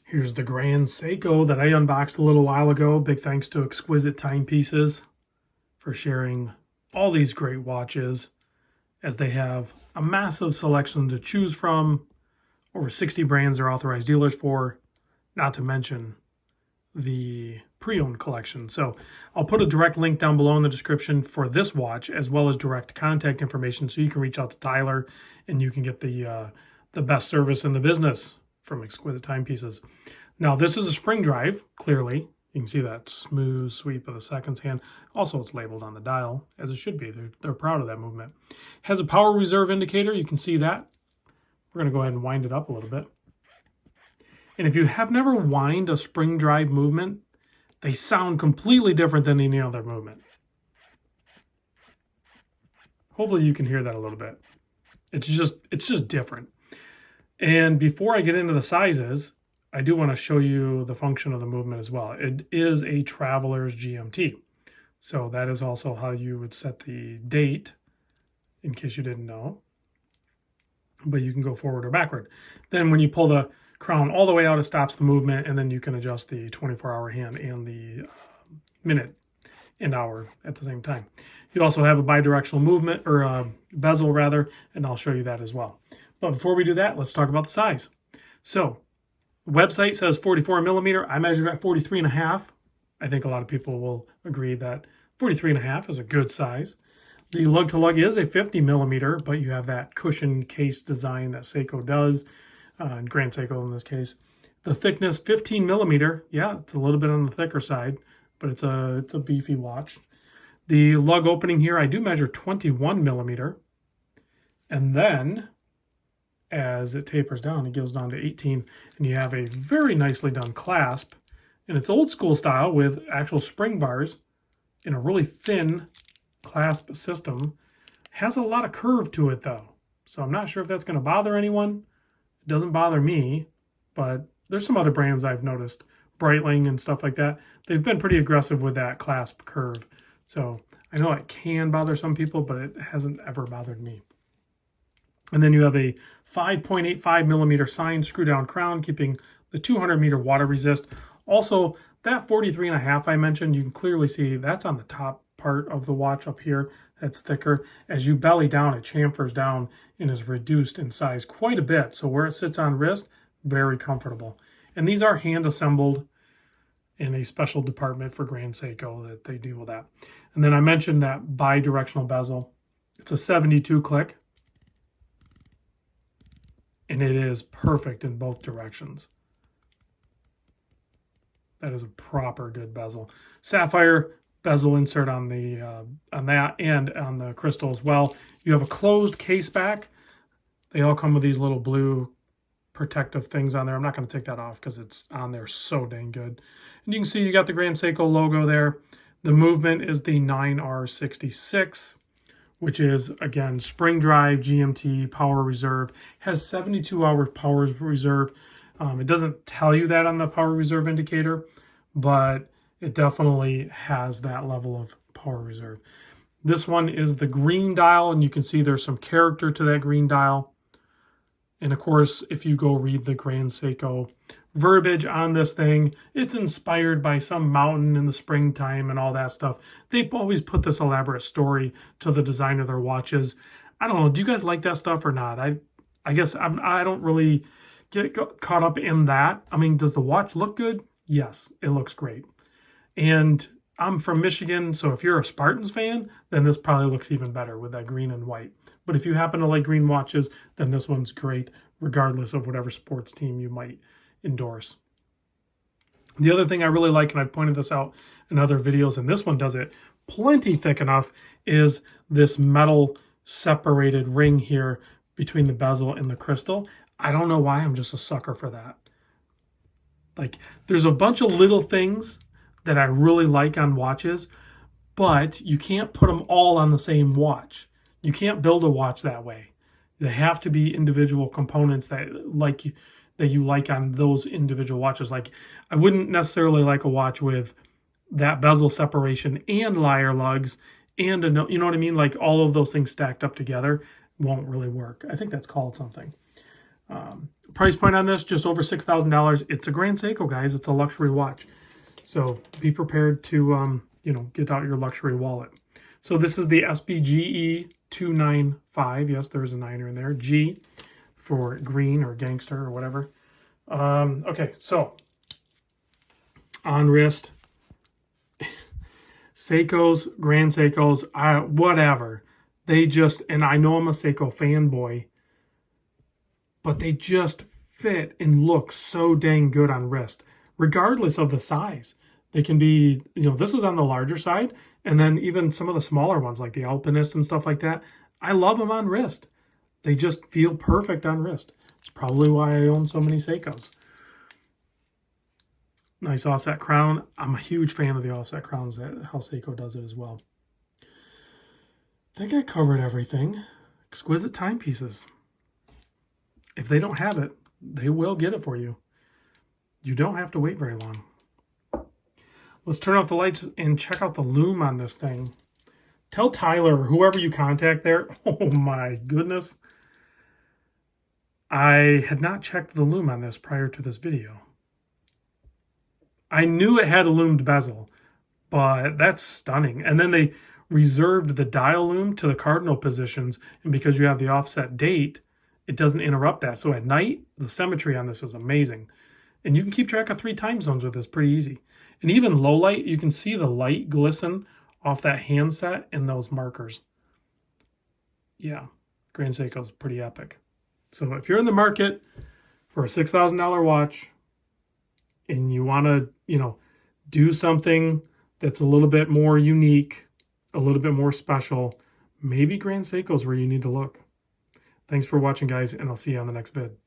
Here's the Grand Seiko that I unboxed a little while ago. Big thanks to Exquisite Timepieces for sharing all these great watches, as they have a massive selection to choose from, over 60 brands they're authorized dealers for, not to mention the pre-owned collection. So I'll put a direct link down below in the description for this watch, as well as direct contact information, so you can reach out to Tyler and you can get the best service in the business from Exquisite Timepieces. Now, this is a spring drive, clearly. You can see that smooth sweep of the seconds hand. Also, it's labeled on the dial, as it should be. They're proud of that movement. Has a power reserve indicator. You can see that. We're going to go ahead and wind it up a little bit. And if you have never wind a spring drive movement, they sound completely different than any other movement. Hopefully you can hear that a little bit. It's just different. And before I get into the sizes, I do want to show you the function of the movement as well. It is a traveler's GMT. So that is also how you would set the date, in case you didn't know. But you can go forward or backward. Then when you pull the crown all the way out, it stops the movement, and then you can adjust the 24-hour hand and the minute and hour at the same time. You also have a bidirectional movement, or a bezel rather, and I'll show you that as well. But before we do that, let's talk about the size. So the website says 44 millimeter. I measured at 43.5. I think a lot of people will agree that 43.5 is a good size. The lug-to-lug is a 50 millimeter, but you have that cushion case design that Seiko does, and Grand Seiko in this case. The thickness, 15 millimeter. Yeah, it's a little bit on the thicker side, but it's a beefy watch. The lug opening here, I do measure 21 millimeter. And then, as it tapers down, it goes down to 18, and you have a very nicely done clasp. And it's old school style with actual spring bars in a really thin clasp system. Has a lot of curve to it though, so I'm not sure if that's going to bother anyone. It doesn't bother me, but there's some other brands I've noticed, Breitling and stuff like that. They've been pretty aggressive with that clasp curve. So I know it can bother some people, but it hasn't ever bothered me. And then you have a 5.85 millimeter signed screw down crown, keeping the 200 meter water resist. Also, that 43.5 I mentioned, you can clearly see that's on the top part of the watch up here. That's thicker. As you belly down, it chamfers down and is reduced in size quite a bit. So where it sits on wrist, very comfortable. And these are hand assembled in a special department for Grand Seiko that they deal with that. And then I mentioned that bi-directional bezel. It's a 72 click. And it is perfect in both directions. That is a proper good bezel. Sapphire bezel insert on the on that and on the crystal as well. You have a closed case back. They all come with these little blue protective things on there. I'm not going to take that off because it's on there so dang good. And you can see you got the Grand Seiko logo there. The movement is the 9R66. Which is, again, spring drive, GMT, power reserve, has 72-hour power reserve. It doesn't tell you that on the power reserve indicator, but it definitely has that level of power reserve. This one is the green dial, and you can see there's some character to that green dial. And of course, if you go read the Grand Seiko verbiage on this thing, it's inspired by some mountain in the springtime and all that stuff. They always put this elaborate story to the design of their watches. I don't know, do you guys like that stuff or not? I guess I don't really get caught up in that. I mean, does the watch look good? Yes, it looks great. And I'm from Michigan, so if you're a Spartans fan, then this probably looks even better with that green and white. But if you happen to like green watches, then this one's great, regardless of whatever sports team you might endorse. The other thing I really like, and I've pointed this out in other videos, and this one does it plenty thick enough, is this metal separated ring here between the bezel and the crystal. I don't know why, I'm just a sucker for that. Like, there's a bunch of little things that I really like on watches, but you can't put them all on the same watch. You can't build a watch that way. They have to be individual components that you like on those individual watches. Like, I wouldn't necessarily like a watch with that bezel separation and lyre lugs and you know what I mean? Like, all of those things stacked up together won't really work. I think that's called something. Price point on this, just over $6,000. It's a Grand Seiko, guys. It's a luxury watch. So be prepared to, you know, get out your luxury wallet. So this is the SBGE295. Yes, there's a 9er in there. G for green or gangster or whatever. Okay, so on wrist, Seikos, Grand Seikos, whatever. They just, and I know I'm a Seiko fanboy, but they just fit and look so dang good on wrist, regardless of the size. They can be, you know, this is on the larger side, and then even some of the smaller ones like the Alpinist and stuff like that, I love them on wrist. They just feel perfect on wrist. It's probably why I own so many Seikos. Nice offset crown. I'm a huge fan of the offset crowns, how Seiko does it as well. I think I covered everything. Exquisite timepieces. If they don't have it, they will get it for you. You don't have to wait very long. Let's turn off the lights and check out the Lume on this thing. Tell Tyler or whoever you contact there. Oh my goodness. I had not checked the Lume on this prior to this video. I knew it had a loomed bezel, but that's stunning. And then they reserved the dial loom to the cardinal positions, and because you have the offset date, it doesn't interrupt that. So at night, the symmetry on this is amazing. And you can keep track of 3 time zones with this pretty easy. And even low light, you can see the light glisten off that handset and those markers. Yeah, Grand Seiko is pretty epic. So if you're in the market for a $6,000 watch and you want to, you know, do something that's a little bit more unique, a little bit more special, maybe Grand Seiko is where you need to look. Thanks for watching, guys, and I'll see you on the next vid.